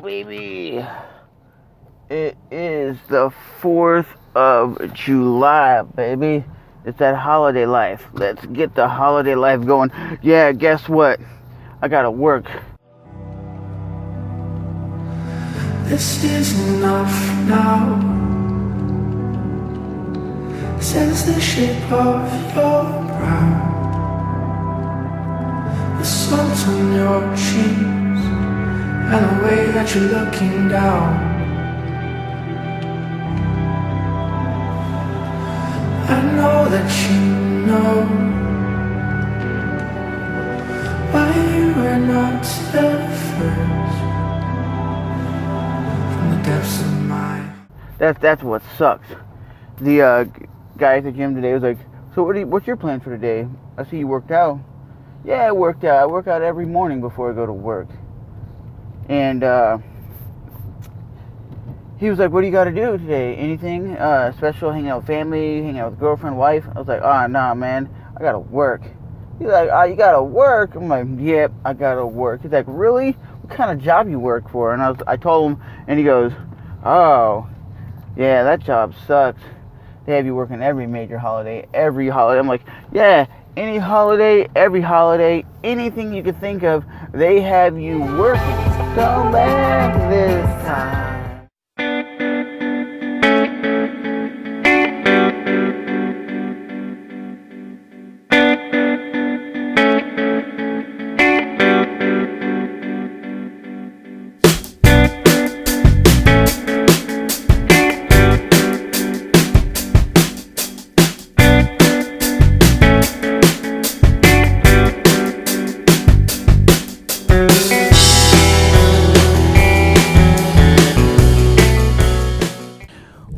baby. It is the 4th of July, baby. It's that holiday life. Let's get the holiday life going. Yeah, guess what? I gotta work. This is enough now. Sense the shape of your brow, the salt on your cheeks, and the way that you're looking down. I know that you know why you were not the first from the depths of my. That's what sucks. The guy at the gym today was like, "So what's your plan for today? I see you worked out." Yeah, I worked out. I work out every morning before I go to work. And he was like, "What do you got to do today? Anything special? Hanging out with family? Hanging out with girlfriend, wife?" I was like, "Nah, man. I got to work." He's like, "You got to work?" I'm like, "Yep, I got to work." He's like, "Really? What kind of job you work for?" And I told him, and he goes, "Oh, yeah, that job sucks. They have you working every major holiday, every holiday." I'm like, "Yeah, any holiday, every holiday, anything you could think of, they have you working. Come back this time."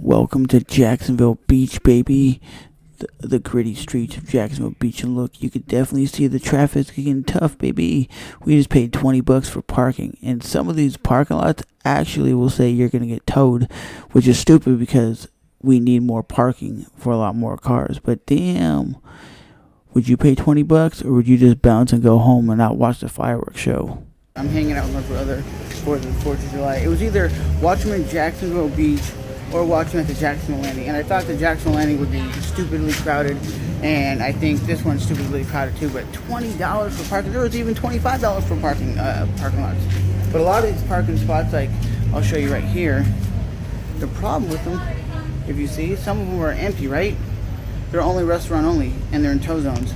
Welcome to Jacksonville Beach, baby. The gritty streets of Jacksonville Beach. And look, you can definitely see the traffic's getting tough, baby. We just paid $20 for parking. And some of these parking lots actually will say you're going to get towed, which is stupid because we need more parking for a lot more cars. But damn, would you pay $20 or would you just bounce and go home and not watch the fireworks show? I'm hanging out with my brother for the 4th of July. It was either watch him in Jacksonville Beach or watching at the Jacksonville Landing. And I thought the Jacksonville Landing would be stupidly crowded, and I think this one's stupidly crowded too, but $20 for parking. There was even $25 for parking lots. But a lot of these parking spots, like I'll show you right here, the problem with them, if you see, some of them are empty, right? They're only restaurant only, and they're in tow zones.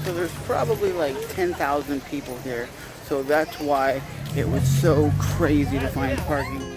So there's probably like 10,000 people here. So that's why it was so crazy to find parking.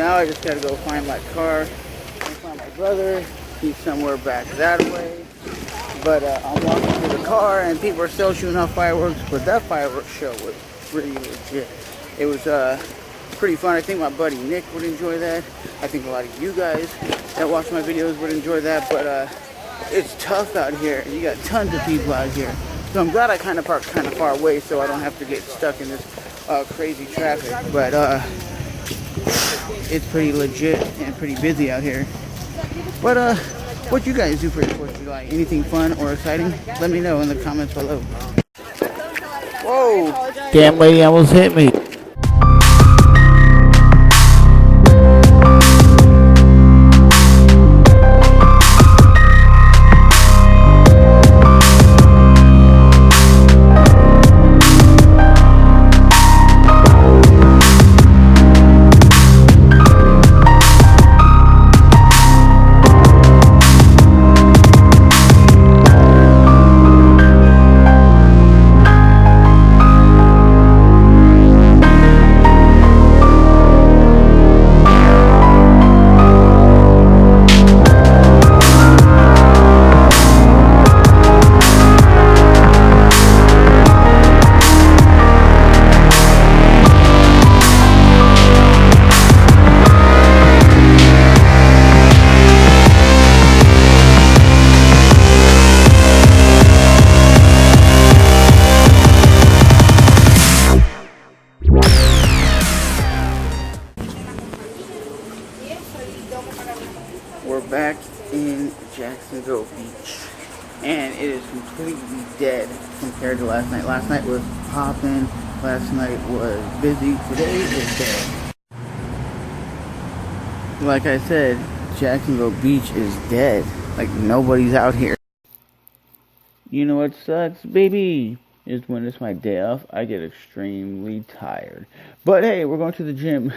now I just gotta go find my car and find my brother. He's somewhere back that way. But I'm walking to the car and people are still shooting off fireworks. But that fireworks show was pretty legit. It was pretty fun. I think my buddy Nick would enjoy that. I think a lot of you guys that watch my videos would enjoy that. But it's tough out here. You got tons of people out here. So I'm glad I kind of parked kind of far away so I don't have to get stuck in this crazy traffic. But it's pretty legit and pretty busy out here. But what you guys do for your 4th of July? Anything fun or exciting? Let me know in the comments below. Whoa! Damn lady almost hit me. We're back in Jacksonville Beach, and it is completely dead compared to last night. Last night was popping, last night was busy, today is dead. Like I said, Jacksonville Beach is dead, like nobody's out here. You know what sucks, baby? Is when it's my day off, I get extremely tired. But hey, we're going to the gym.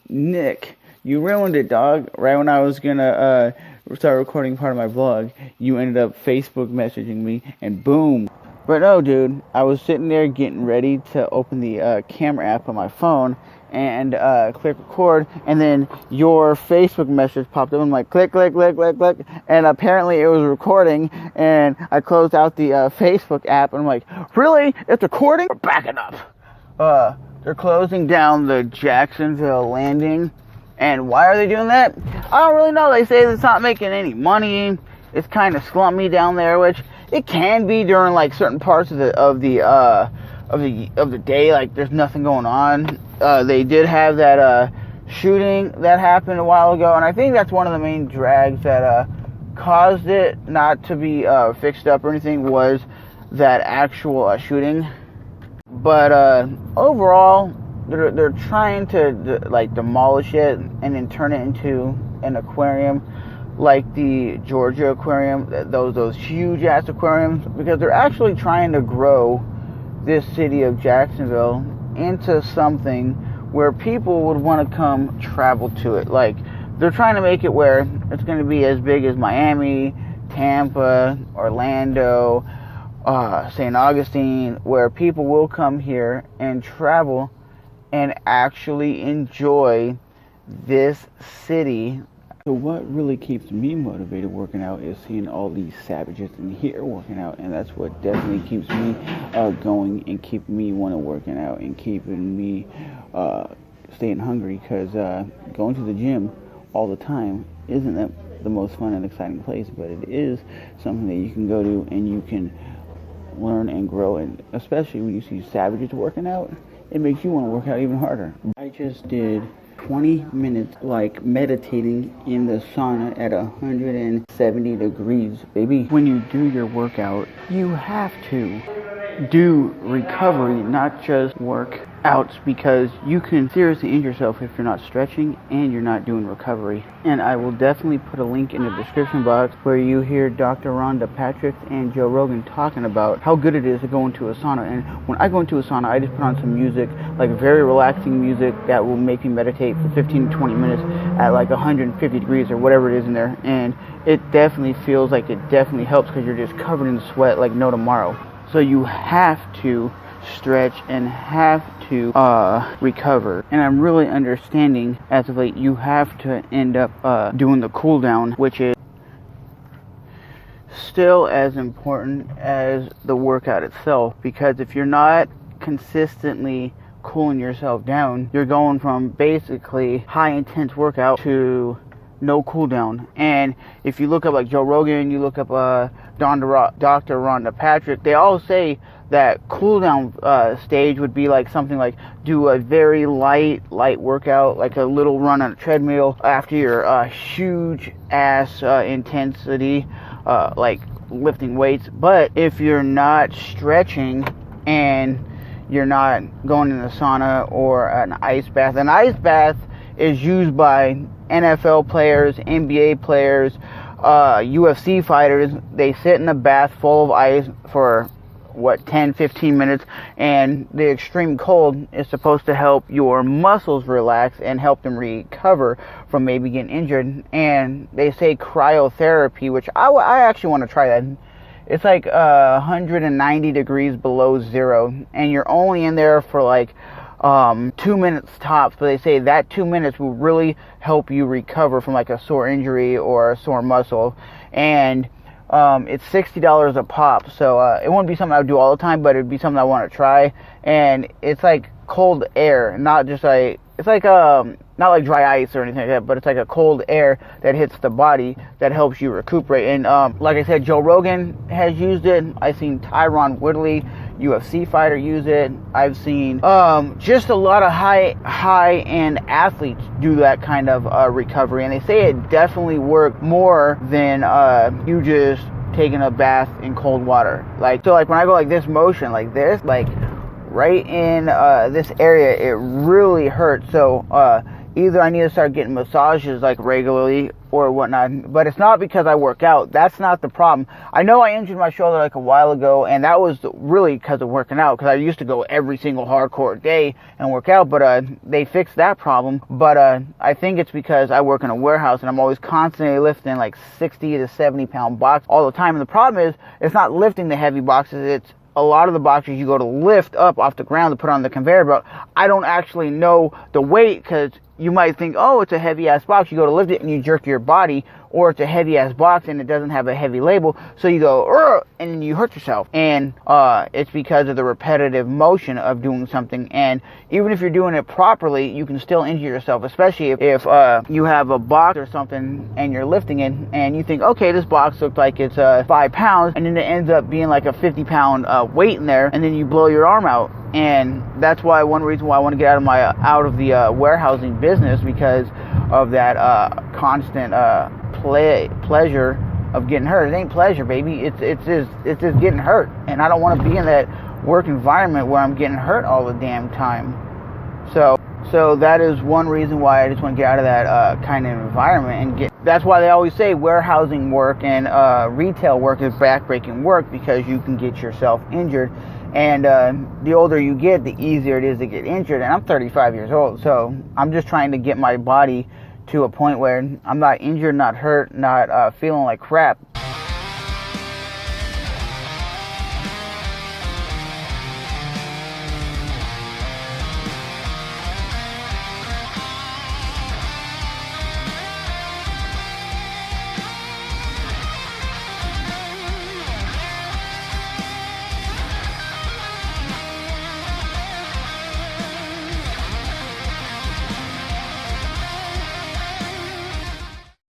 Nick, you ruined it, dog. Right when I was gonna start recording part of my vlog, you ended up Facebook messaging me, and boom. But no, dude, I was sitting there getting ready to open the camera app on my phone and click record, and then your Facebook message popped up. I'm like, click, click, click, click, click, and apparently it was recording, and I closed out the Facebook app, and I'm like, really? It's recording? We're backing up. They're closing down the Jacksonville landing, and why are they doing that? I don't really know. They say it's not making any money. It's kind of slummy down there, which it can be during like certain parts of the day, like there's nothing going on. They did have that shooting that happened a while ago, and I think that's one of the main drags that caused it not to be fixed up or anything, was that actual shooting. But overall, they're trying to like demolish it and then turn it into an aquarium, like the Georgia aquarium, those huge ass aquariums, because they're actually trying to grow this city of Jacksonville into something where people would want to come travel to it. Like, they're trying to make it where it's going to be as big as Miami, Tampa, Orlando, St. Augustine, where people will come here and travel and actually enjoy this city. So what really keeps me motivated working out is seeing all these savages in here working out, and that's what definitely keeps me going and keeping me want to working out and keeping me staying hungry, because going to the gym all the time isn't the most fun and exciting place, but it is something that you can go to and you can learn and grow, and especially when you see savages working out, it makes you want to work out even harder. I just did 20 minutes like meditating in the sauna at 170 degrees, baby. When you do your workout, you have to do recovery, not just workouts, because you can seriously injure yourself if you're not stretching and you're not doing recovery. And I will definitely put a link in the description box where you hear Dr. Rhonda Patrick and Joe Rogan talking about how good it is to go into a sauna. And when I go into a sauna, I just put on some music, like very relaxing music that will make me meditate for 15 to 20 minutes at like 150 degrees or whatever it is in there. And it definitely feels like it definitely helps, because you're just covered in sweat like no tomorrow. So you have to stretch and have to recover. And I'm really understanding as of late you have to end up doing the cool down, which is still as important as the workout itself, because if you're not consistently cooling yourself down, you're going from basically high intense workout to no cool down. And if you look up like Joe Rogan, you look up Dr. Rhonda Patrick, they all say that cool down stage would be like something like do a very light workout, like a little run on a treadmill after your huge ass intensity, like lifting weights. But if you're not stretching and you're not going in the sauna or an ice bath is used by NFL players, NBA players, UFC fighters. They sit in a bath full of ice for 10-15 minutes, and the extreme cold is supposed to help your muscles relax and help them recover from maybe getting injured. And they say cryotherapy, which I actually want to try that. It's like 190 degrees below zero, and you're only in there for like 2 minutes tops, but they say that 2 minutes will really help you recover from like a sore injury or a sore muscle. And it's $60 a pop, so it wouldn't be something I would do all the time, but it'd be something I want to try. And it's like cold air, not just like, it's like not like dry ice or anything like that, but it's like a cold air that hits the body that helps you recuperate. And like I said, Joe Rogan has used it. I've seen Tyron Woodley, UFC fighter, use it. I've seen just a lot of high-end athletes do that kind of recovery, and they say it definitely worked more than you just taking a bath in cold water. Like, so like when I go like this motion, like this, like right in this area, it really hurts. So either I need to start getting massages like regularly or whatnot, but it's not because I work out. That's not the problem. I know I injured my shoulder like a while ago, and that was really because of working out, because I used to go every single hardcore day and work out, but they fixed that problem. But I think it's because I work in a warehouse and I'm always constantly lifting like 60 to 70 pound box all the time. And the problem is, it's not lifting the heavy boxes, it's a lot of the boxes you go to lift up off the ground to put on the conveyor belt. I don't actually know the weight, because you might think, oh, it's a heavy ass box. You go to lift it and you jerk your body, or it's a heavy ass box and it doesn't have a heavy label, so you go and then you hurt yourself. And it's because of the repetitive motion of doing something. And even if you're doing it properly, you can still injure yourself, especially if you have a box or something and you're lifting it and you think, okay, this box looks like it's 5 pounds, and then it ends up being like a 50-pound weight in there, and then you blow your arm out. And that's why one reason why I want to get out of the warehousing business, because of that constant pleasure of getting hurt. It ain't pleasure, baby. It's just getting hurt, and I don't want to be in that work environment where I'm getting hurt all the damn time. So that is one reason why I just want to get out of that kind of environment and that's why they always say warehousing work and retail work is backbreaking work, because you can get yourself injured. And the older you get, the easier it is to get injured. And I'm 35 years old, so I'm just trying to get my body to a point where I'm not injured, not hurt, not feeling like crap.